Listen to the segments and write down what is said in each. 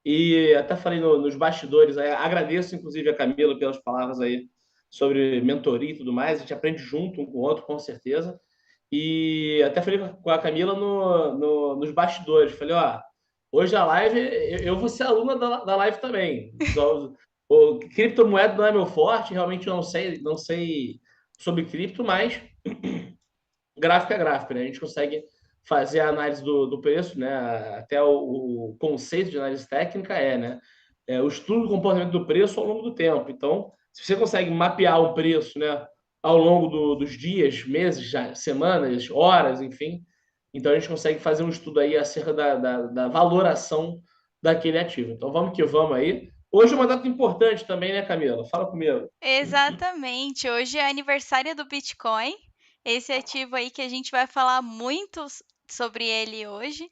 E até falei nos bastidores, aí, agradeço inclusive a Camila pelas palavras aí sobre mentoria e tudo mais. A gente aprende junto um com o outro, com certeza. E até falei com a Camila nos bastidores. Falei, ó, hoje a live, eu vou ser aluna da live também. O criptomoeda não é meu forte, realmente não sei sobre cripto, mas gráfico é gráfico, né? A gente consegue fazer a análise do preço, né? Até o conceito de análise técnica né? O estudo do comportamento do preço ao longo do tempo. Então, se você consegue mapear o preço, né? Ao longo dos dias, meses, semanas, horas, enfim, então a gente consegue fazer um estudo aí acerca da valoração daquele ativo. Então, vamos que vamos aí. Hoje é uma data importante também, né, Camila? Fala comigo. Exatamente. Hoje é aniversário do Bitcoin, esse ativo aí que a gente vai falar muito sobre ele hoje.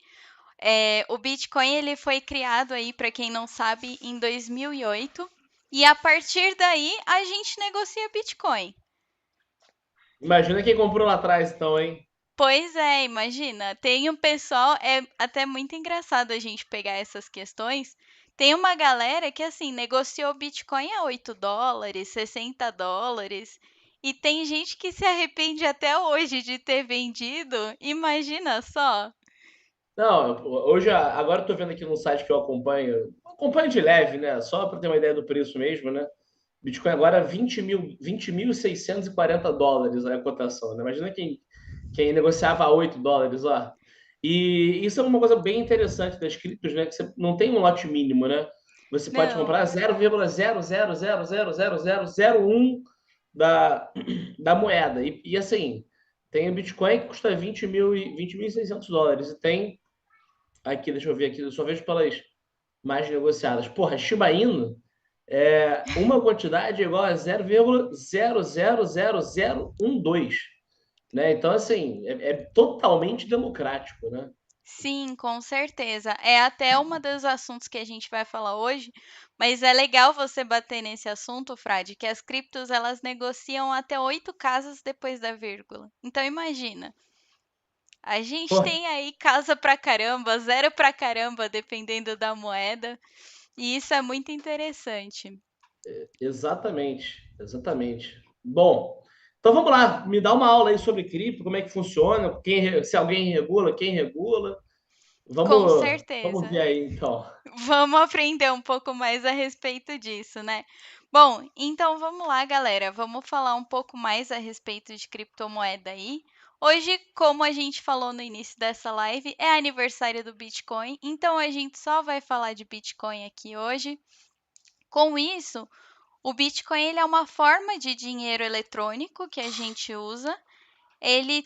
O Bitcoin ele foi criado aí, para quem não sabe, em 2008. E a partir daí a gente negocia Bitcoin. Imagina quem comprou lá atrás, então, hein? Pois é, imagina. Tem um pessoal, é até muito engraçado a gente pegar essas questões. Tem uma galera que, assim, negociou Bitcoin a US$ 8, US$ 60. E tem gente que se arrepende até hoje de ter vendido. Imagina só. Não, hoje, agora eu tô vendo aqui no site que eu acompanho de leve, né? Só para ter uma ideia do preço mesmo, né? Bitcoin agora 20.640 dólares a cotação, né? Imagina quem negociava a 8 dólares lá. E isso é uma coisa bem interessante das criptos, né? Que você não tem um lote mínimo, né? Você pode comprar Não. 0,0000001 da moeda. E assim, tem o Bitcoin que custa 20.600 dólares. E tem aqui, deixa eu ver aqui, eu só vejo pelas mais negociadas. Porra, Shiba Inu uma quantidade é igual a 0,000012, né? Então, assim, é totalmente democrático, né? Sim, com certeza. É até um dos assuntos que a gente vai falar hoje, mas é legal você bater nesse assunto, Frade, que as criptos elas negociam até 8 casas depois da vírgula. Então imagina, a gente Pô, tem aí casa pra caramba, zero pra caramba, dependendo da moeda, e isso é muito interessante. exatamente, exatamente. Bom, então vamos lá, me dá uma aula aí sobre cripto, como é que funciona, se alguém regula, quem regula. Com Vamos ver certeza. aí, então. Vamos aprender um pouco mais a respeito disso, né? Bom, então vamos lá, galera. Vamos falar um pouco mais a respeito de criptomoeda aí. Hoje, como a gente falou no início dessa live, é aniversário do Bitcoin, então a gente só vai falar de Bitcoin aqui hoje. Com isso, o Bitcoin ele é uma forma de dinheiro eletrônico que a gente usa. Ele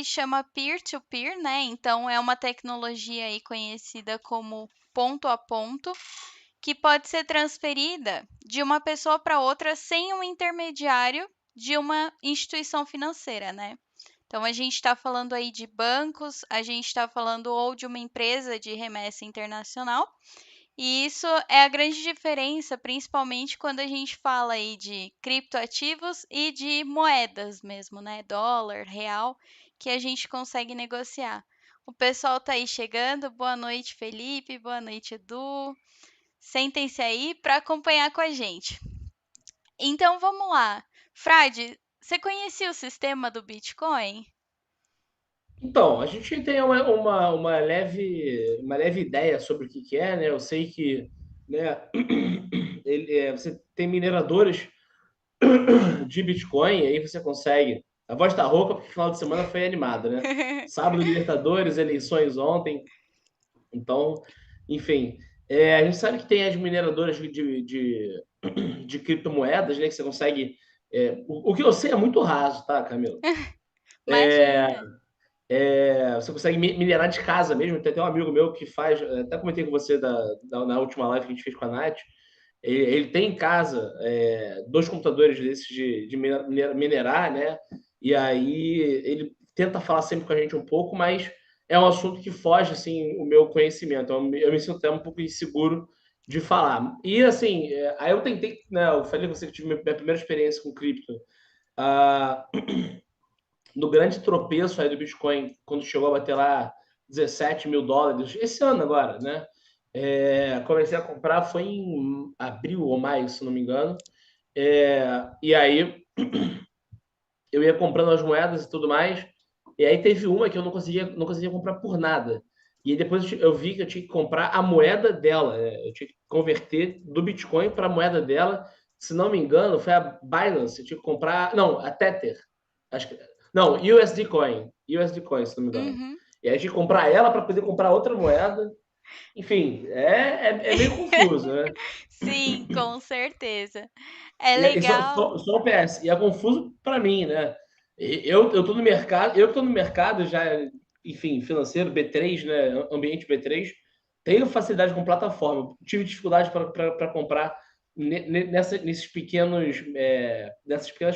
chama peer-to-peer, né? Então é uma tecnologia aí conhecida como ponto a ponto, que pode ser transferida de uma pessoa para outra sem um intermediário de uma instituição financeira, né? Então a gente está falando aí de bancos, a gente está falando ou de uma empresa de remessa internacional, e isso é a grande diferença, principalmente quando a gente fala aí de criptoativos e de moedas mesmo, né? Dólar, real, que a gente consegue negociar. O pessoal tá aí chegando. Boa noite, Felipe. Boa noite, Edu. Sentem-se aí para acompanhar com a gente. Então vamos lá. Frade, você conhecia o sistema do Bitcoin? Então, a gente tem uma leve ideia sobre o que é, né? Eu sei que, né, você tem mineradores de Bitcoin, aí você consegue. A voz tá rouca porque o final de semana foi animado, né? Sábado, Libertadores, eleições ontem. Então, enfim, a gente sabe que tem as mineradoras de criptomoedas, né? Que você consegue. O que eu sei é muito raso, tá, Camilo? Imagina. Você consegue minerar de casa mesmo. Tem até um amigo meu que faz, até comentei com você na última live que a gente fez com a Nath. Ele tem em casa dois computadores desses de minerar, né? E aí ele tenta falar sempre com a gente um pouco, mas é um assunto que foge assim o meu conhecimento. Eu me sinto até um pouco inseguro de falar. E assim, aí eu tentei, né? Eu falei com você que tive minha primeira experiência com cripto. Ah, no grande tropeço aí do Bitcoin, quando chegou a bater lá 17 mil dólares, esse ano agora, né? Comecei a comprar foi em abril ou maio, se não me engano. E aí eu ia comprando as moedas e tudo mais. E aí teve uma que eu não conseguia comprar por nada. E aí depois eu vi que eu tinha que comprar a moeda dela. Eu tinha que converter do Bitcoin para a moeda dela. Se não me engano, foi a Binance. Eu tinha que comprar. Não, a Tether. Acho que. Não, USD Coin. USD Coin, se não me engano. Uhum. E aí eu tinha que comprar ela para poder comprar outra moeda. Enfim, é meio confuso, né? Sim, com certeza. É E só, legal. só, só um PS, e é confuso para mim, né? Eu tô no mercado, eu que tô no mercado já, enfim, financeiro, B3, né? Ambiente B3, tenho facilidade com plataforma. Tive dificuldade para comprar nessas pequenas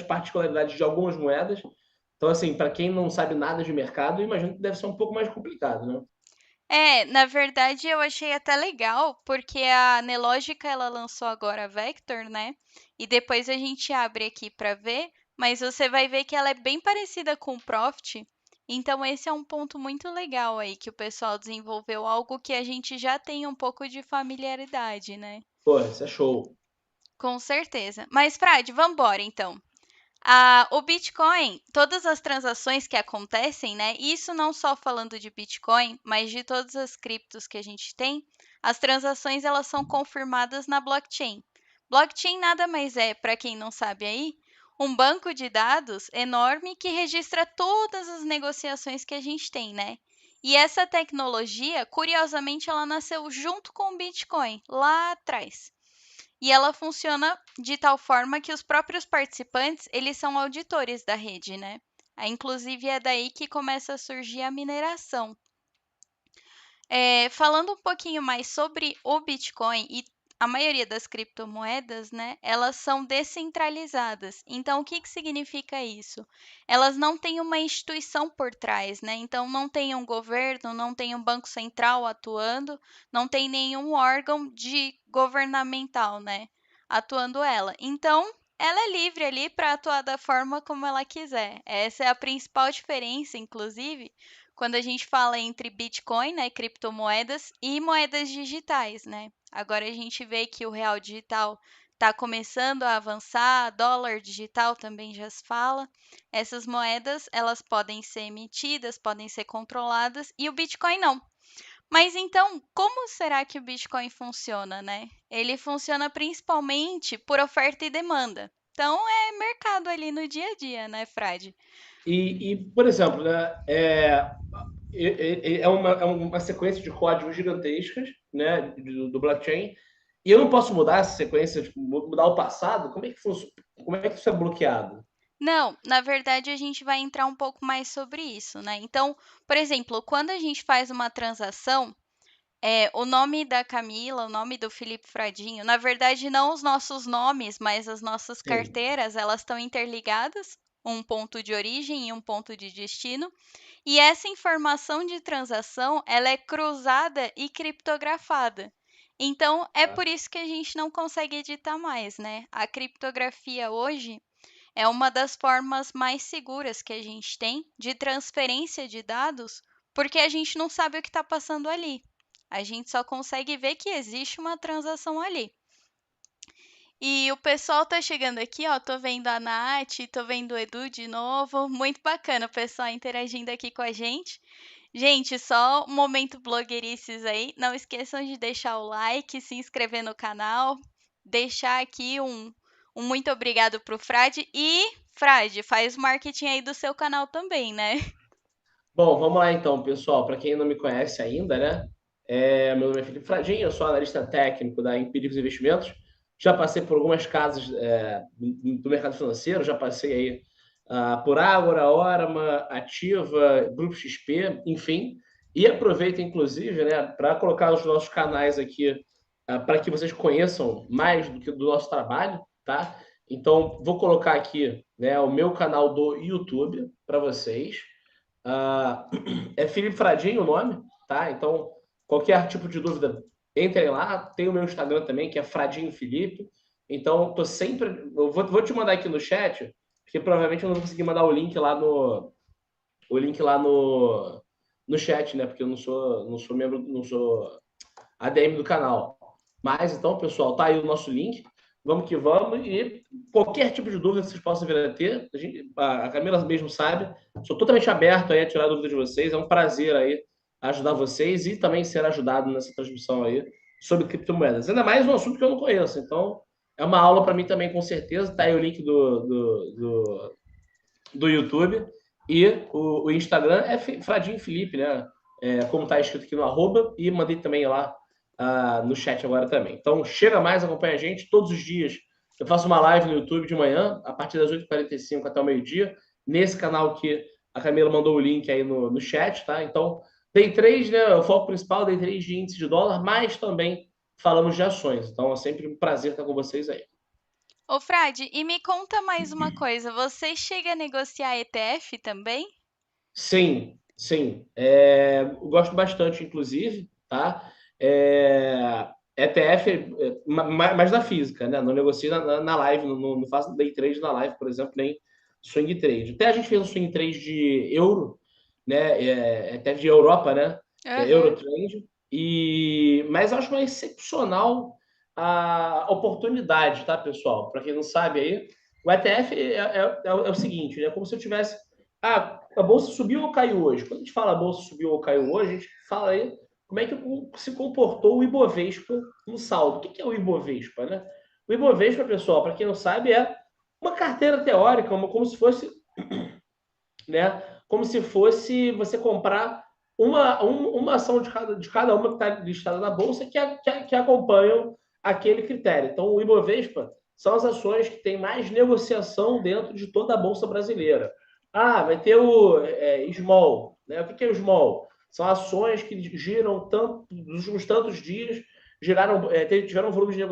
particularidades de algumas moedas. Então, assim, para quem não sabe nada de mercado, eu imagino que deve ser um pouco mais complicado, né? É, na verdade eu achei até legal, porque a Nelogica ela lançou agora a Vector, né? E depois a gente abre aqui para ver, mas você vai ver que ela é bem parecida com o Profit. Então esse é um ponto muito legal aí que o pessoal desenvolveu algo que a gente já tem um pouco de familiaridade, né? Pô, isso é show. Com certeza. Mas Frade, vamos embora então. O Bitcoin, todas as transações que acontecem, né? Isso não só falando de Bitcoin, mas de todas as criptos que a gente tem, as transações elas são confirmadas na blockchain. Blockchain nada mais é, para quem não sabe aí, um banco de dados enorme que registra todas as negociações que a gente tem, né? E essa tecnologia, curiosamente, ela nasceu junto com o Bitcoin, lá atrás. E ela funciona de tal forma que os próprios participantes, eles são auditores da rede, né? Inclusive é daí que começa a surgir a mineração. Falando um pouquinho mais sobre o Bitcoin e a maioria das criptomoedas, né, elas são descentralizadas. Então, o que que significa isso? Elas não têm uma instituição por trás, né? Então, não tem um governo, não tem um banco central atuando, não tem nenhum órgão de governamental, né, atuando ela. Então, ela é livre ali para atuar da forma como ela quiser. Essa é a principal diferença, inclusive, quando a gente fala entre Bitcoin, né, criptomoedas, e moedas digitais, né? Agora a gente vê que o real digital está começando a avançar, dólar digital também já se fala. Essas moedas, elas podem ser emitidas, podem ser controladas, e o Bitcoin não. Mas então, como será que o Bitcoin funciona, né? Ele funciona principalmente por oferta e demanda. Então, é mercado ali no dia a dia, né, Frade? Por exemplo, né, é uma sequência de códigos gigantescas, né, do blockchain, e eu não posso mudar essa sequência, tipo, mudar o passado? Como é que funciona? Como é que isso é bloqueado? Não, na verdade a gente vai entrar um pouco mais sobre isso, né? Então, por exemplo, quando a gente faz uma transação, o nome da Camila, o nome do Felipe Fradinho, na verdade não os nossos nomes, mas as nossas Sim. carteiras, elas estão interligadas, um ponto de origem e um ponto de destino, e essa informação de transação, ela é cruzada e criptografada. Então, é Tá. por isso que a gente não consegue editar mais, né? A criptografia hoje é uma das formas mais seguras que a gente tem de transferência de dados, porque a gente não sabe o que está passando ali. A gente só consegue ver que existe uma transação ali. E o pessoal tá chegando aqui, ó. Tô vendo a Nath, tô vendo o Edu de novo. Muito bacana o pessoal interagindo aqui com a gente. Gente, só um momento blogueirices aí. Não esqueçam de deixar o like, se inscrever no canal, deixar aqui um muito obrigado pro Frade. E, Frade, faz o marketing aí do seu canal também, né? Bom, vamos lá então, pessoal. Para quem não me conhece ainda, né? Meu nome é Felipe Fradinho, eu sou analista técnico da Empíricos Investimentos. Já passei por algumas casas do mercado financeiro, já passei aí por Ágora, Orama, Ativa, Grupo XP, enfim. E aproveito, inclusive, né, para colocar os nossos canais aqui para que vocês conheçam mais do que do nosso trabalho, tá? Então, vou colocar aqui, né, o meu canal do YouTube para vocês. Ah, é Felipe Fradinho o nome, tá? Então, qualquer tipo de dúvida, entrem lá. Tem o meu Instagram também, que é Fradinho Felipe. Então, tô sempre. Eu vou te mandar aqui no chat, porque provavelmente eu não vou conseguir mandar o link lá no chat, né? Porque eu não sou membro, não sou ADM do canal. Mas então, pessoal, tá aí o nosso link. Vamos que vamos. E qualquer tipo de dúvida que vocês possam vir a ter, a Camila mesmo sabe. Sou totalmente aberto aí a tirar a dúvida de vocês. É um prazer aí ajudar vocês e também ser ajudado nessa transmissão aí sobre criptomoedas. Ainda mais um assunto que eu não conheço. Então, é uma aula para mim também, com certeza. Tá aí o link do YouTube. E o Instagram é Fradinho Felipe, né? Como tá escrito aqui no arroba. E mandei também lá no chat agora também. Então, chega mais, acompanha a gente todos os dias. Eu faço uma live no YouTube de manhã, a partir das 8h45 até o meio-dia, nesse canal que a Camila mandou o link aí no chat, tá? Então, Day 3, né? O foco principal, Day 3 de índice de dólar, mas também falamos de ações. Então, é sempre um prazer estar com vocês aí. Ô, Frade, e me conta mais uma coisa. Você chega a negociar ETF também? Sim, sim. Eu gosto bastante, inclusive, tá? ETF, mais da física, né? Não negocio na live, não faço day trade na live, por exemplo, nem swing trade. Até a gente fez um swing trade de euro, né? ETF de Europa, né? Que é Aham. Eurotrade. Mas eu acho uma excepcional a oportunidade, tá, pessoal? Para quem não sabe aí, o ETF é o seguinte, né? Como se eu tivesse a bolsa subiu ou caiu hoje? Quando a gente fala a bolsa subiu ou caiu hoje, a gente fala aí como é que se comportou o Ibovespa no saldo. O que é o Ibovespa, né? O Ibovespa, pessoal, para quem não sabe, é uma carteira teórica, como se fosse, né? Como se fosse você comprar uma ação de cada uma que está listada na bolsa que acompanham aquele critério. Então, o Ibovespa são as ações que têm mais negociação dentro de toda a bolsa brasileira. Vai ter o Small, né? O que é o Small? São ações que giram nos últimos tantos dias, tiveram um volume de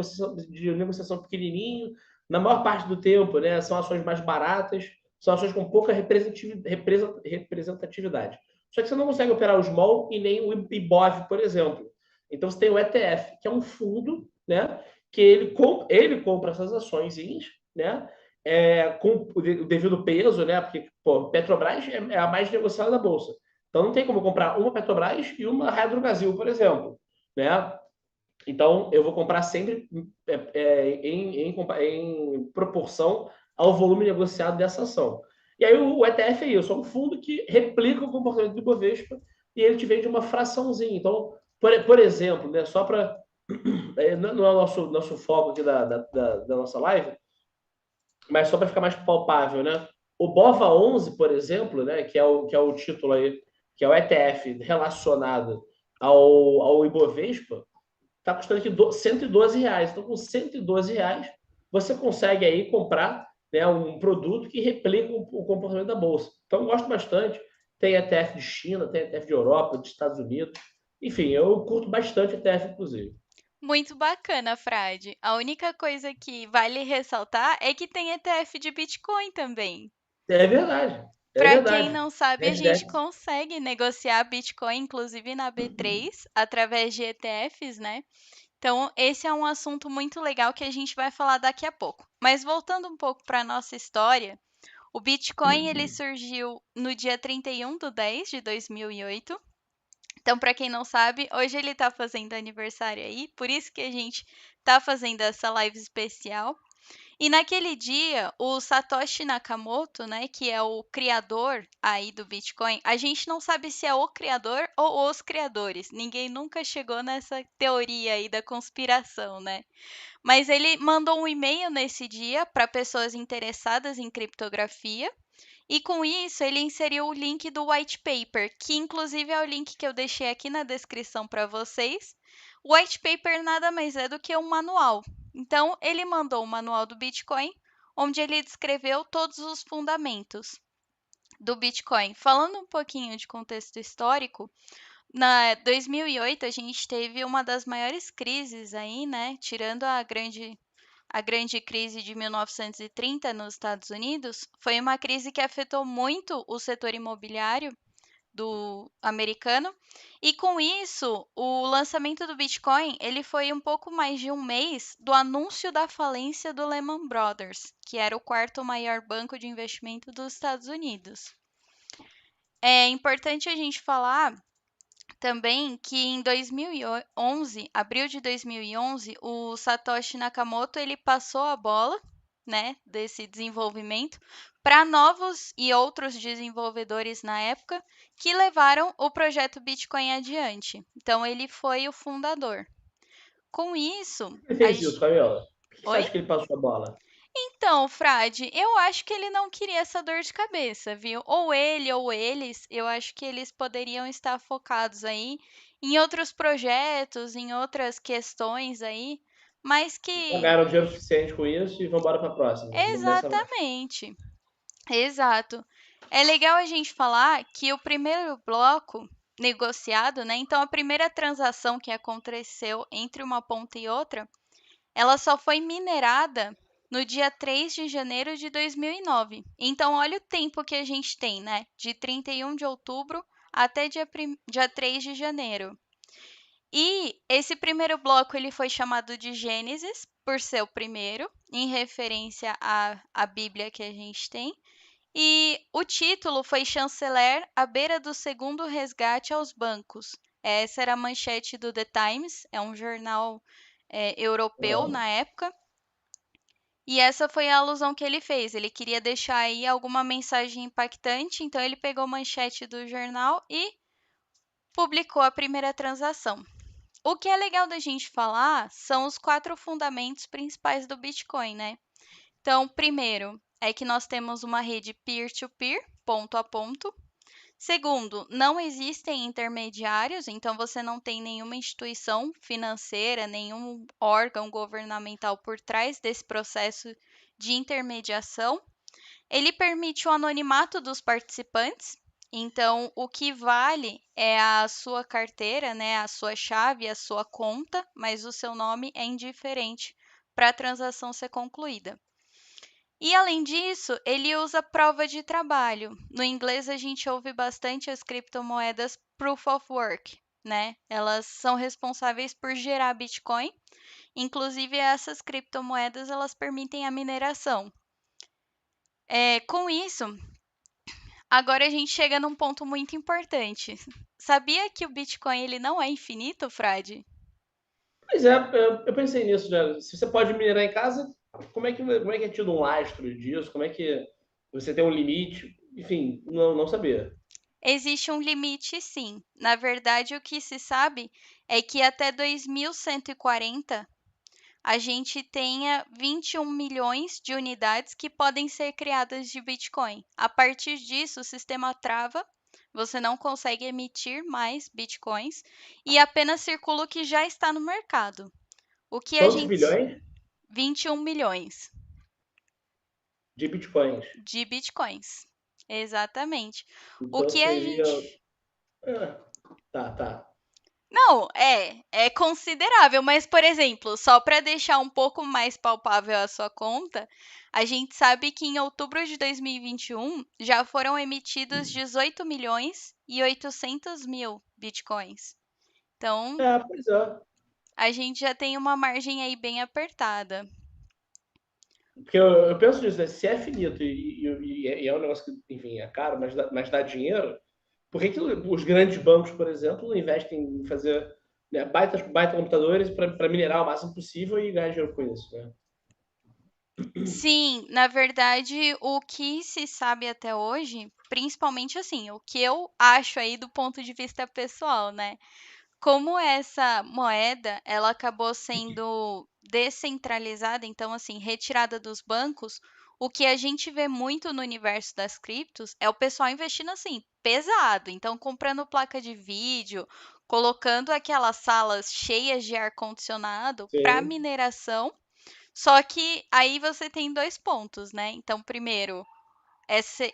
negociação pequenininho, na maior parte do tempo, né? São ações mais baratas, são ações com pouca representatividade. Só que você não consegue operar o small e nem o IBOV, por exemplo. Então você tem o ETF, que é um fundo, né? Que ele compra essas ações, né? Com o devido peso, né? Porque Petrobras é a mais negociada da bolsa. Então não tem como comprar uma Petrobras e uma Raia Drogasil, por exemplo, né? Então, eu vou comprar sempre em proporção ao volume negociado dessa ação. E aí, o ETF é isso, é um fundo que replica o comportamento do Ibovespa e ele te vende uma fraçãozinha. Então, por exemplo, né, só para. Não é o nosso foco aqui da nossa live, mas só para ficar mais palpável, né? O BOVA 11, por exemplo, né, que é o título aí, que é o ETF relacionado ao Ibovespa, está custando aqui R$ 112. Então, com R$ 112, você consegue aí comprar, né, um produto que replica o comportamento da bolsa. Então, eu gosto bastante. Tem ETF de China, tem ETF de Europa, de Estados Unidos. Enfim, eu curto bastante ETF, inclusive. Muito bacana, Frade. A única coisa que vale ressaltar é que tem ETF de Bitcoin também. É verdade. É Para quem verdade. não sabe, a gente Hashtag. consegue negociar Bitcoin, inclusive na B3, através de ETFs, né? Então, esse é um assunto muito legal que a gente vai falar daqui a pouco. Mas voltando um pouco para a nossa história, o Bitcoin ele surgiu no dia 31/10/2008. Então, para quem não sabe, hoje ele está fazendo aniversário aí, por isso que a gente está fazendo essa live especial. E naquele dia, o Satoshi Nakamoto, né, que é o criador aí do Bitcoin, a gente não sabe se é o criador ou os criadores. Ninguém nunca chegou nessa teoria aí da conspiração, né? Mas ele mandou um e-mail nesse dia para pessoas interessadas em criptografia. E com isso, ele inseriu o link do white paper, que inclusive é o link que eu deixei aqui na descrição para vocês. O white paper nada mais é do que um manual. Então, ele mandou o manual do Bitcoin, onde ele descreveu todos os fundamentos do Bitcoin. Falando um pouquinho de contexto histórico, na 2008 a gente teve uma das maiores crises aí, né? Tirando a grande crise de 1930 nos Estados Unidos, foi uma crise que afetou muito o setor imobiliário do americano. E com isso, o lançamento do Bitcoin, ele foi um pouco mais de um mês do anúncio da falência do Lehman Brothers, que era o quarto maior banco de investimento dos Estados Unidos. É importante a gente falar também que em 2011, abril de 2011, o Satoshi Nakamoto ele passou a bola, né, desse desenvolvimento para novos e outros desenvolvedores na época que levaram o projeto Bitcoin adiante. Então ele foi o fundador. Com isso, Ele a... fez isso, Camila? Por que você Oi? acha que ele passou a bola? Então, Frade, eu acho que ele não queria essa dor de cabeça, viu? Ou ele ou eles, eu acho que eles poderiam estar focados aí em outros projetos, em outras questões aí, mas Já que ganharam dinheiro suficiente com isso e vamos embora para a próxima. Não dessa mais. exatamente, exato. É legal a gente falar que o primeiro bloco negociado, né? Então a primeira transação que aconteceu entre uma ponta e outra ela só foi minerada no dia 3 de janeiro de 2009. Então, olha o tempo que a gente tem, né? De 31 de outubro até dia 3 de janeiro. E esse primeiro bloco ele foi chamado de Gênesis, por ser o primeiro, em referência à Bíblia que a gente tem. E o título foi Chanceler à beira do segundo resgate aos bancos. Essa era a manchete do The Times, é um jornal europeu Ah, na época. E essa foi a alusão que ele fez. Ele queria deixar aí alguma mensagem impactante, então ele pegou a manchete do jornal e publicou a primeira transação. O que é legal da gente falar são os 4 fundamentos principais do Bitcoin, né? Então, primeiro é que nós temos uma rede peer-to-peer, ponto a ponto. Segundo, não existem intermediários, então você não tem nenhuma instituição financeira, nenhum órgão governamental por trás desse processo de intermediação. Ele permite o anonimato dos participantes, então o que vale é a sua carteira, né, a sua chave, a sua conta, mas o seu nome é indiferente para a transação ser concluída. E além disso, ele usa prova de trabalho. No inglês a gente ouve bastante as criptomoedas Proof of Work, né? Elas são responsáveis por gerar Bitcoin. Inclusive essas criptomoedas elas permitem a mineração. Com isso, agora a gente chega num ponto muito importante. Sabia que o Bitcoin ele não é infinito, Frade? pois é, eu pensei nisso, né? Se você pode minerar em casa, como é que é tido um lastro disso? Como é que você tem um limite? Enfim, não sabia. Existe um limite, sim. Na verdade, o que se sabe é que até 2140 a gente tenha 21 milhões de unidades que podem ser criadas de Bitcoin. A partir disso, o sistema trava, você não consegue emitir mais Bitcoins e apenas circula o que já está no mercado. O que a Quantos gente. bilhões 21 milhões de bitcoins? de Bitcoins. Exatamente. O Então que a seria. gente. Ah, tá. Não, é considerável, mas, por exemplo, só para deixar um pouco mais palpável a sua conta, a gente sabe que em outubro de 2021 já foram emitidos 18 milhões e 800 mil bitcoins. Então, Pois é. a gente já tem uma margem aí bem apertada. Porque eu penso nisso, né? Se é finito e é um negócio que, enfim, é caro, mas dá dinheiro, por que os grandes bancos, por exemplo, investem em fazer, né, baita computadores para minerar o máximo possível e ganhar dinheiro com isso, né? Sim, na verdade, o que se sabe até hoje, principalmente assim, o que eu acho aí do ponto de vista pessoal, né? Como essa moeda, ela acabou sendo descentralizada, então assim, retirada dos bancos, o que a gente vê muito no universo das criptos é o pessoal investindo assim, pesado, então comprando placa de vídeo, colocando aquelas salas cheias de ar condicionado para Sim. mineração. Só que aí você tem 2 pontos, né? Então, primeiro,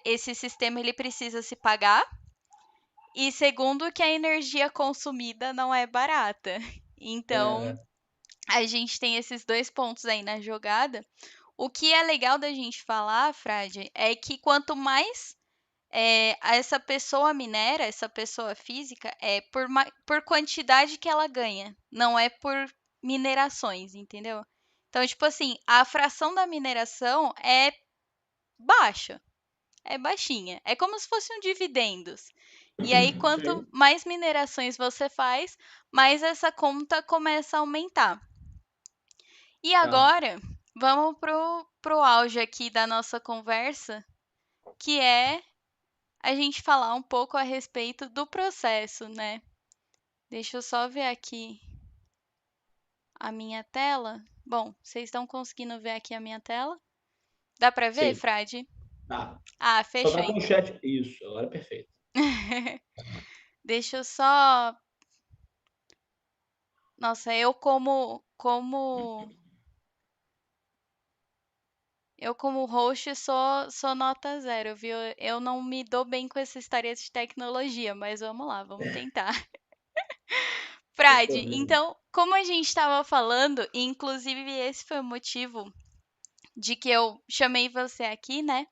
esse sistema ele precisa se pagar, e segundo que a energia consumida não é barata. Então, É, a gente tem esses 2 pontos aí na jogada. O que é legal da gente falar, Frade, é que quanto mais essa pessoa minera, essa pessoa física, é por quantidade que ela ganha, não é por minerações, entendeu? Então, tipo assim, a fração da mineração é baixa, é baixinha. É como se fosse um dividendos. E aí, quanto Sim. mais minerações você faz, mais essa conta começa a aumentar. E Tá. agora, vamos pro auge aqui da nossa conversa, que é a gente falar um pouco a respeito do processo, né? Deixa eu só ver aqui a minha tela. Bom, vocês estão conseguindo ver aqui a minha tela? Dá para ver, Sim. Frade? Tá. Ah, Só fechou tá com o então. chat. Isso, agora é perfeito. Deixa eu só. Nossa, eu como host sou nota zero, viu? Eu não me dou bem com essa história de tecnologia, mas vamos lá, vamos tentar. Sem Frade, problema. então, como a gente estava falando, e inclusive esse foi o motivo de que eu chamei você aqui, né?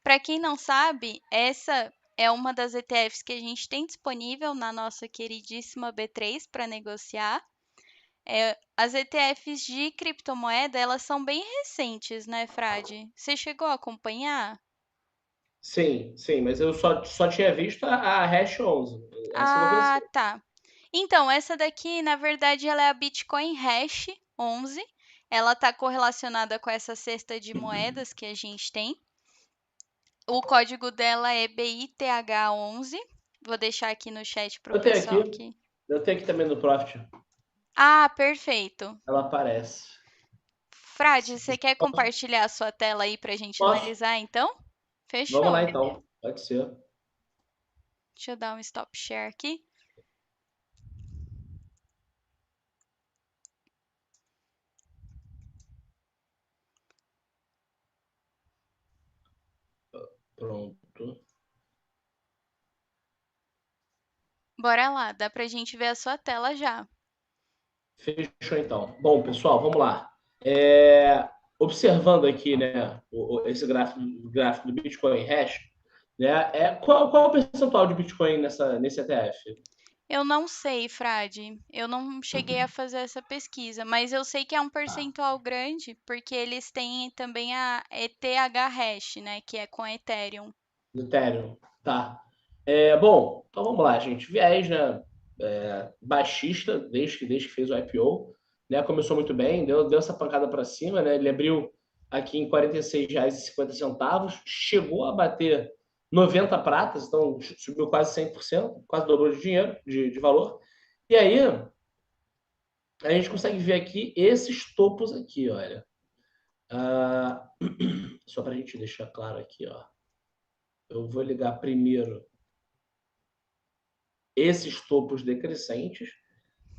Para quem não sabe, essa é uma das ETFs que a gente tem disponível na nossa queridíssima B3 para negociar. As ETFs de criptomoeda, elas são bem recentes, né, Frade? Você chegou a acompanhar? Sim, sim, mas eu só tinha visto a Hash 11. Essa eu não Ah, conhecia. tá. Então, essa daqui, na verdade, ela é a Bitcoin Hash 11. Ela está correlacionada com essa cesta de moedas que a gente tem. O código dela é BITH11. Vou deixar aqui no chat para o Eu tenho pessoal aqui. aqui. Eu tenho aqui também no Profit. Ah, perfeito. Ela aparece. Frade, você quer compartilhar a sua tela aí para a gente Posso? analisar, então? Vamos lá Fechou. então. Pode ser. Deixa eu dar um stop share aqui. Pronto. Bora lá, dá pra gente ver a sua tela já. Fechou então. Bom, pessoal, vamos lá. Observando aqui, né, esse gráfico do Bitcoin Hash, né, qual o percentual de Bitcoin nesse ETF? Eu não sei, Frade. Eu não cheguei a fazer essa pesquisa, mas eu sei que é um Tá, percentual grande, porque eles têm também a ETH hash, né, que é com Ethereum. do Ethereum. Tá. Bom, então vamos lá, gente. Viés, né, baixista desde que fez o IPO, né, começou muito bem, deu essa pancada para cima, né, ele abriu aqui em R$ 46,50, chegou a bater 90 pratas, então subiu quase 100%, quase dobrou de dinheiro, de valor. E aí, a gente consegue ver aqui esses topos aqui, olha. Ah, só para a gente deixar claro aqui, ó. Eu vou ligar primeiro esses topos decrescentes,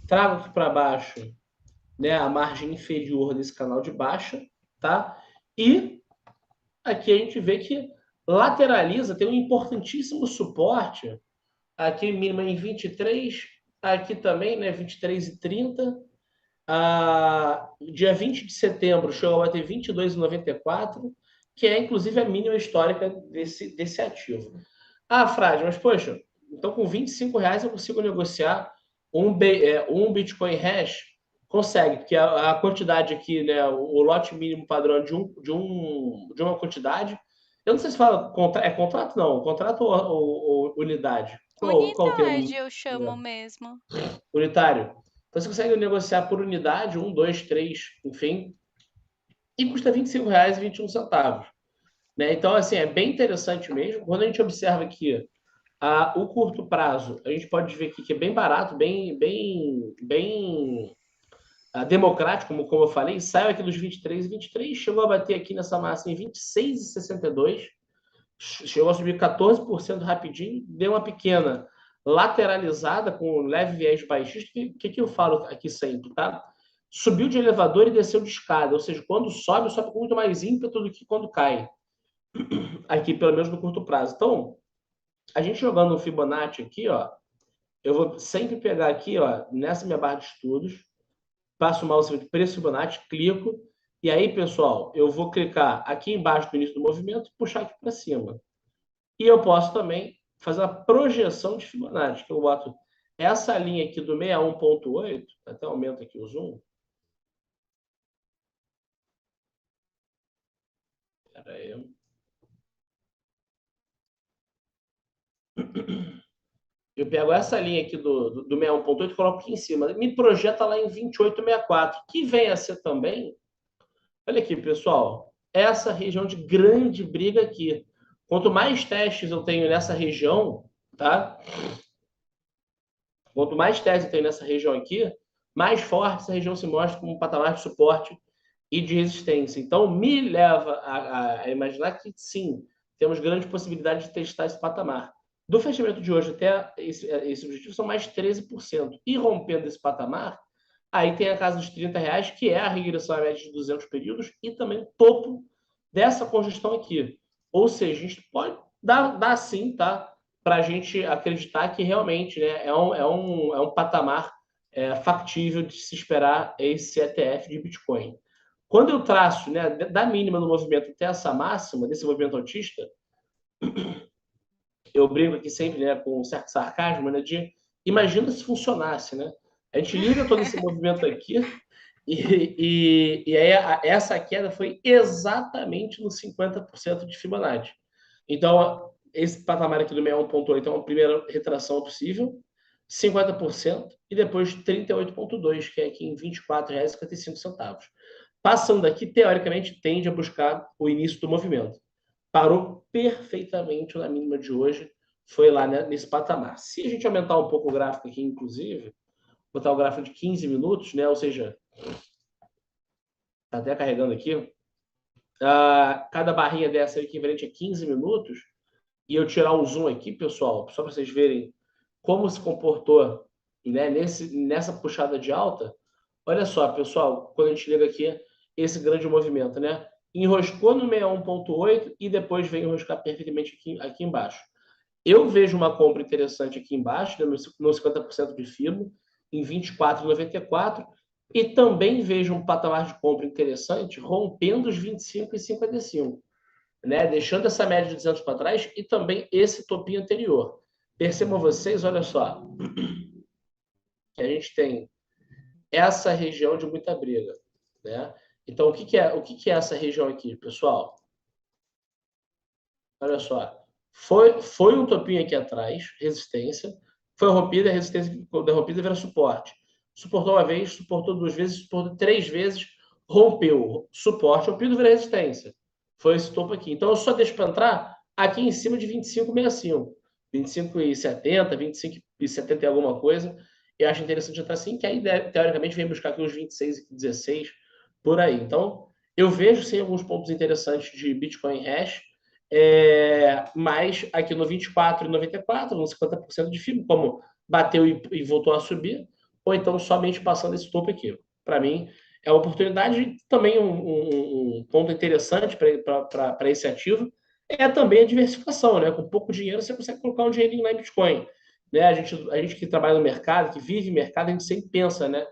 trago aqui para baixo, né, a margem inferior desse canal de baixa, tá? E aqui a gente vê que lateraliza, tem um importantíssimo suporte, aqui mínima em 23, aqui também, né, 23,30. Dia 20 de setembro chegou a bater 22,94, que é inclusive a mínima histórica desse ativo. Ah, Frade, mas poxa, então com R$ 25 eu consigo negociar um Bitcoin Hash? Consegue, porque a quantidade aqui, né, o lote mínimo padrão de uma quantidade. Eu não sei se fala contrato, não. Contrato ou unidade? Qual o Unidade termo? eu chamo mesmo. Unitário. Então você consegue negociar por unidade, um, dois, três, enfim, e custa R$ 25,21. Né? Então, assim, é bem interessante mesmo. Quando a gente observa aqui o curto prazo, a gente pode ver aqui que é bem barato, bem democrático, como eu falei, saiu aqui dos 23, chegou a bater aqui nessa massa em 26,62, chegou a subir 14% rapidinho, deu uma pequena lateralizada com um leve viés baixista. O que eu falo aqui sempre, tá? Subiu de elevador e desceu de escada, ou seja, quando sobe com muito mais ímpeto do que quando cai, aqui pelo menos no curto prazo. Então, a gente jogando no Fibonacci aqui, ó, eu vou sempre pegar aqui, ó, nessa minha barra de estudos, passo o mouse de preço Fibonacci, clico, e aí, pessoal, eu vou clicar aqui embaixo do início do movimento e puxar aqui para cima. E eu posso também fazer uma projeção de Fibonacci, que eu boto essa linha aqui do 61,8, até aumenta aqui o zoom. Espera aí. eu pego essa linha aqui do 61,8 e coloco aqui em cima. Me projeta lá em 28,64, que vem a ser também. Olha aqui, pessoal. Essa região de grande briga aqui. Quanto mais testes eu tenho nessa região, tá? Quanto mais testes eu tenho nessa região aqui, mais forte essa região se mostra como um patamar de suporte e de resistência. Então, me leva a imaginar que, sim, temos grande possibilidade de testar esse patamar. Do fechamento de hoje até esse objetivo são mais 13%. E rompendo esse patamar, aí tem a casa dos R$ 30, que é a regressão à média de 200 períodos e também o topo dessa congestão aqui. Ou seja, a gente pode dar sim, tá? Para a gente acreditar que realmente, né, é um patamar factível de se esperar esse ETF de Bitcoin. Quando eu traço, né, da mínima no movimento até essa máxima, desse movimento autista, eu brinco aqui sempre, né, com um certo sarcasmo, né, de imagina se funcionasse, né? A gente liga todo esse movimento aqui e aí essa queda foi exatamente no 50% de Fibonacci. Então, esse patamar aqui do 61,8 é uma primeira retração possível, 50%, e depois 38,2, que é aqui em R$ 24,55. Passando aqui, teoricamente, tende a buscar o início do movimento. Parou perfeitamente na mínima de hoje, foi lá, né, nesse patamar. Se a gente aumentar um pouco o gráfico aqui, inclusive, botar o gráfico de 15 minutos, né, ou seja, está até carregando aqui, cada barrinha dessa é equivalente a 15 minutos, e eu tirar o zoom aqui, pessoal, só para vocês verem como se comportou, né, nessa puxada de alta. Olha só, pessoal, quando a gente liga aqui esse grande movimento, né? Enroscou no 61,8 e depois vem enroscar perfeitamente aqui embaixo. Eu vejo uma compra interessante aqui embaixo, né, no 50% de FIBO, em 24,94, e também vejo um patamar de compra interessante rompendo os 25 e 55, né? Deixando essa média de 200 para trás e também esse topinho anterior. Percebam vocês, olha só, que a gente tem essa região de muita briga, né? Então, o que é essa região aqui, pessoal? Olha só, foi um topinho aqui atrás, resistência, foi rompida, a resistência rompida vira suporte. Suportou uma vez, suportou duas vezes, suportou três vezes, rompeu. Suporte rompido vira resistência. Foi esse topo aqui. Então, eu só deixo para entrar aqui em cima de 25,65. 25,70, 25,70 e alguma coisa. Eu acho interessante entrar assim, que aí, teoricamente, vem buscar aqui uns 26,16 por aí. Então, eu vejo, sim, alguns pontos interessantes de Bitcoin Hash, mas aqui no 24,94, no 50% de FIBO, como bateu e voltou a subir, ou então somente passando esse topo aqui. Para mim, é uma oportunidade, também um ponto interessante para esse ativo é também a diversificação, né? Com pouco dinheiro você consegue colocar um dinheirinho lá em Bitcoin. Né? A gente que trabalha no mercado, que vive mercado, a gente sempre pensa, né?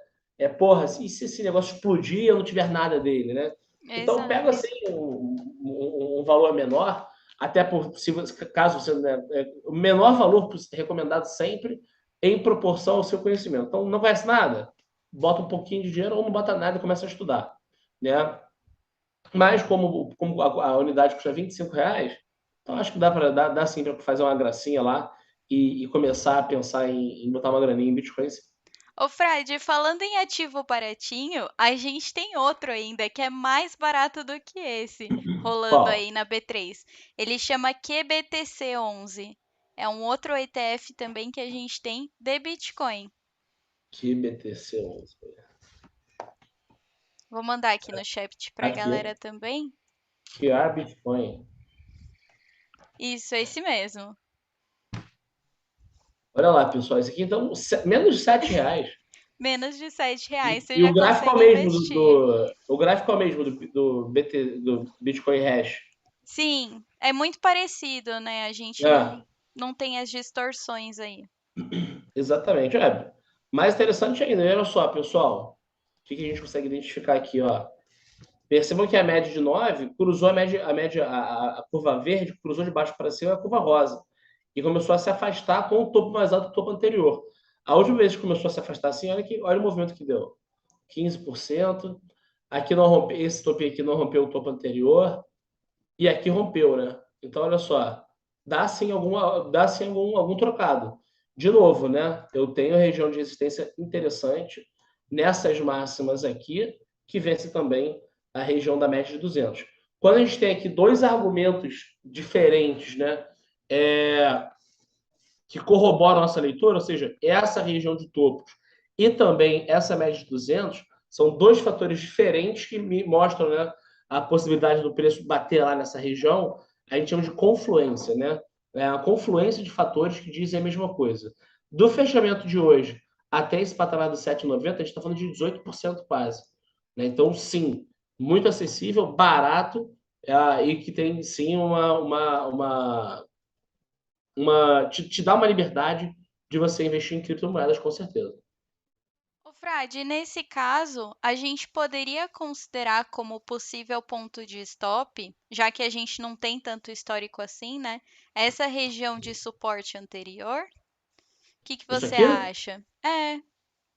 Porra, e se esse negócio explodir e eu não tiver nada dele, né? Então, pega Exato. assim um valor menor, até por se caso você, né, o menor valor recomendado sempre em proporção ao seu conhecimento. Então, não conhece nada, bota um pouquinho de dinheiro ou não bota nada e começa a estudar, né? Mas como a unidade custa R$ 25, então acho que dá para dar sim para fazer uma gracinha lá e começar a pensar em botar uma graninha em Bitcoin. Ô, Fred, falando em ativo baratinho, a gente tem outro ainda que é mais barato do que esse, rolando Qual? aí na B3. Ele chama QBTC11. É um outro ETF também que a gente tem de Bitcoin. Que BTC11. Vou mandar aqui no chat pra Aqui, galera também. que a Bitcoin. Isso, é esse mesmo. Olha lá, pessoal, isso aqui então menos de R$ 7. Menos de R$ 7, você E já o gráfico é o consegue mesmo investir. o gráfico é o mesmo do Bitcoin Hash. Sim, é muito parecido, né? A gente É, não tem as distorções aí. exatamente. Mais interessante ainda, olha só, pessoal. O que a gente consegue identificar aqui, ó? Percebam que a média de 9 cruzou a curva verde cruzou de baixo para cima a curva rosa. E começou a se afastar com o topo mais alto do topo anterior. A última vez que começou a se afastar assim, olha o movimento que deu. 15%. Aqui não rompe, esse topo aqui não rompeu o topo anterior. E aqui rompeu, né? Então, olha só. Dá sim algum trocado. de novo, né? Eu tenho região de resistência interessante nessas máximas aqui, que vence também a região da média de 200. Quando a gente tem aqui dois argumentos diferentes, né? Que corroboram a nossa leitura, ou seja, essa região de topos e também essa média de 200, são dois fatores diferentes que me mostram, né, a possibilidade do preço bater lá nessa região. A gente chama de confluência, né? É a confluência de fatores que dizem a mesma coisa. Do fechamento de hoje até esse patamar do 7,90, a gente está falando de 18% quase. Né? Então, sim, muito acessível, barato, e que tem, sim, te dá uma liberdade de você investir em criptomoedas, com certeza. Ô, Frade, nesse caso, a gente poderia considerar como possível ponto de stop, já que a gente não tem tanto histórico assim, né? Essa região de suporte anterior? O que Isso você aqui? acha? É,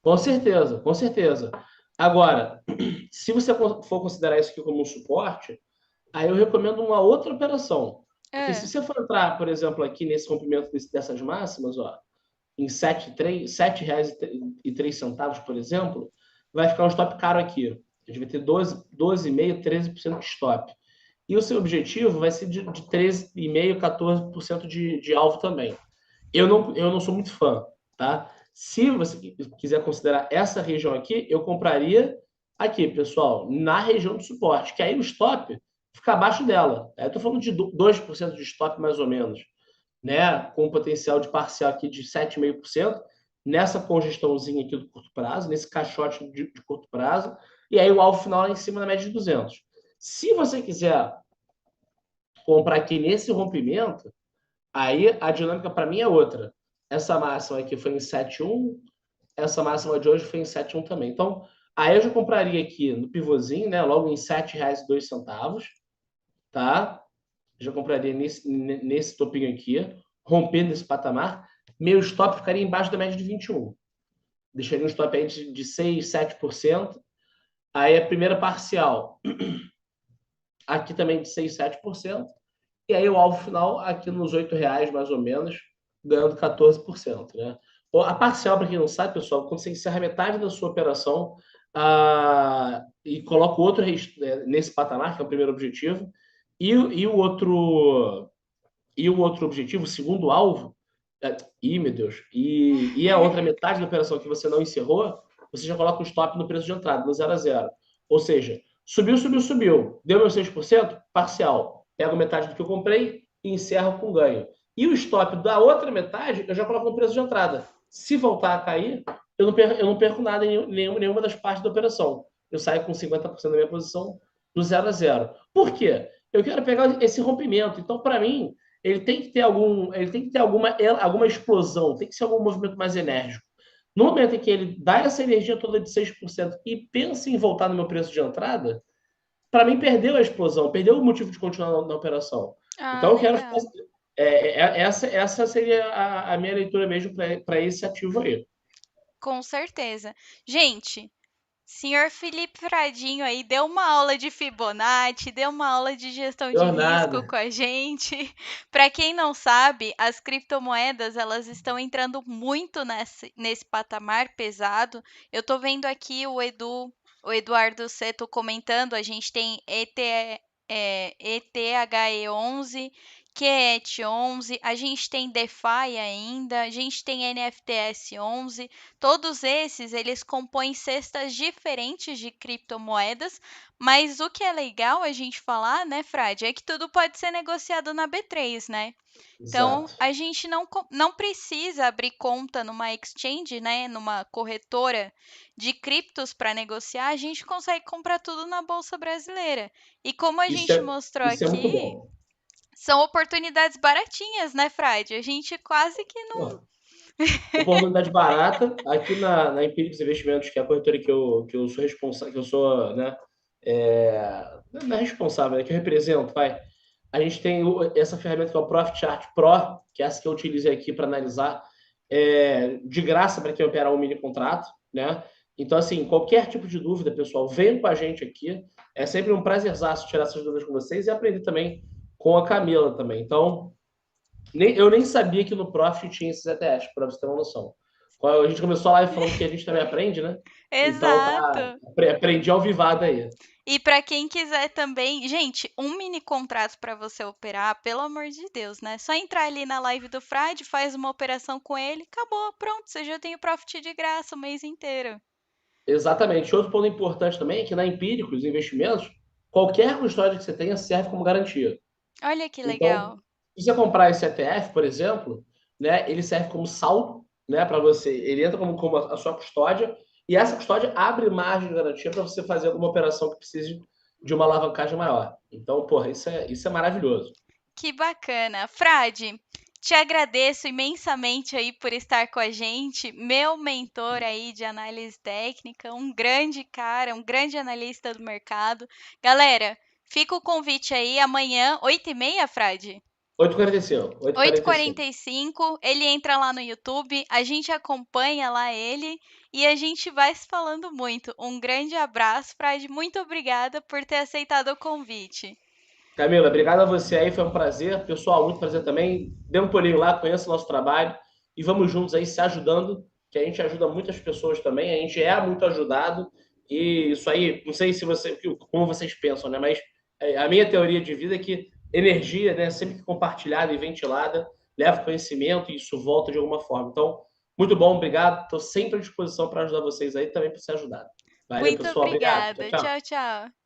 Com certeza, com certeza. Agora, se você for considerar isso aqui como um suporte, aí eu recomendo uma outra operação. Porque se é. você for entrar, por exemplo, aqui nesse rompimento dessas máximas, ó, em R$ 7,03, por exemplo, vai ficar um stop caro aqui. A gente vai ter 12,5%, 13% de stop. E o seu objetivo vai ser de 13,5%, 14% de alvo também. Eu não sou muito fã, tá? Se você quiser considerar essa região aqui, eu compraria aqui, pessoal, na região de suporte, que aí o stop fica abaixo dela. Eu estou falando de 2% de stop, mais ou menos, né? Com um potencial de parcial aqui de 7,5%, nessa congestãozinha aqui do curto prazo, nesse caixote de curto prazo, e aí o alvo final lá em cima na média de 200. Se você quiser comprar aqui nesse rompimento, aí a dinâmica para mim é outra. Essa máxima aqui foi em 7,1, essa máxima de hoje foi em 7,1 também. Então, aí eu já compraria aqui no pivôzinho, né, logo em R$ 7,02, tá? Já compraria nesse topinho aqui, rompendo esse patamar. Meu stop ficaria embaixo da média de 21. Deixaria um stop aí de 6, 7%. Aí a primeira parcial, aqui também de 6, 7%. E aí o alvo final aqui nos R$ 8, mais ou menos, ganhando 14%. Né? A parcial, para quem não sabe, pessoal, quando você encerra metade da sua operação e coloca o outro nesse patamar, que é o primeiro objetivo, e o outro objetivo, o segundo alvo, meu Deus, e a outra metade da operação que você não encerrou, você já coloca o stop no preço de entrada, no 0 a 0. Ou seja, subiu, subiu, subiu, deu meu 6%, parcial. Pego metade do que eu comprei e encerro com ganho. E o stop da outra metade, eu já coloco no preço de entrada. Se voltar a cair, eu não perco nada em nenhuma das partes da operação. Eu saio com 50% da minha posição do 0 a 0. Por quê? Eu quero pegar esse rompimento. Então, para mim, ele tem que ter alguma explosão, tem que ser algum movimento mais enérgico. No momento em que ele dá essa energia toda de 6% e pensa em voltar no meu preço de entrada, para mim perdeu a explosão, perdeu o motivo de continuar na operação. Ah, Então eu quero. legal. Essa seria a minha leitura mesmo para esse ativo aí. Com certeza. Gente, senhor Felipe Fradinho aí deu uma aula de Fibonacci, deu uma aula de gestão de risco Jornada. com a gente. Para quem não sabe, as criptomoedas elas estão entrando muito nesse patamar pesado. Eu tô vendo aqui o Eduardo Seto comentando, a gente tem ETHE11, QET11, a gente tem DeFi ainda, a gente tem NFTS11. Todos esses, eles compõem cestas diferentes de criptomoedas, mas o que é legal a gente falar, né, Frade, é que tudo pode ser negociado na B3, né? Então, Exato. a gente não precisa abrir conta numa exchange, né, numa corretora de criptos para negociar, a gente consegue comprar tudo na Bolsa Brasileira. E como a Isso gente é, mostrou isso é muito aqui, bom. são oportunidades baratinhas, né, Frade? A gente quase que não. Pô, oportunidade barata. Aqui na Empíricos Investimentos, que é a corretora que eu sou responsável, que eu sou, né, não é responsável, né, que eu represento, vai. A gente tem essa ferramenta que é o Profit Chart Pro, que é essa que eu utilizei aqui para analisar, de graça para quem opera um mini contrato, né? Então, assim, qualquer tipo de dúvida, pessoal, venham com a gente aqui. É sempre um prazerzaço tirar essas dúvidas com vocês e aprender também com a Camila também. Então, Eu nem sabia que no Profit tinha esses ETFs, para você ter uma noção. A gente começou a live falando que a gente também aprende, né? Então tá, Exato. aprendi ao vivado aí. E para quem quiser também, gente, um mini contrato para você operar, pelo amor de Deus, né? Só entrar ali na live do Frade, faz uma operação com ele, acabou, pronto, você já tem o profit de graça o mês inteiro. Exatamente. Outro ponto importante também é que na Empíricos Investimentos, qualquer custódia que você tenha serve como garantia. Olha que Então, legal. se você comprar esse ETF, por exemplo, né, ele serve como saldo, né, para você. Ele entra como a sua custódia e essa custódia abre margem de garantia para você fazer alguma operação que precise de uma alavancagem maior. Então, porra, isso é maravilhoso. Que bacana. Frade, te agradeço imensamente aí por estar com a gente, meu mentor aí de análise técnica, um grande cara, um grande analista do mercado. Galera, fica o convite aí amanhã, 8h30, Frade? 8h45. 8h45. 8h45, ele entra lá no YouTube, a gente acompanha lá ele e a gente vai se falando muito. Um grande abraço, Frade, muito obrigada por ter aceitado o convite. Camila, obrigado a você aí, foi um prazer. Pessoal, muito prazer também. Dê um pulinho lá, conheça o nosso trabalho e vamos juntos aí se ajudando, que a gente ajuda muitas pessoas também, a gente é muito ajudado e isso aí, não sei se você, como vocês pensam, né? Mas a minha teoria de vida é que energia, né, sempre que compartilhada e ventilada, leva conhecimento e isso volta de alguma forma. Então, muito bom, obrigado. Estou sempre à disposição para ajudar vocês aí também para ser ajudado. Valeu, Muito pessoal. Obrigado. Tchau, obrigada. tchau. Tchau, tchau.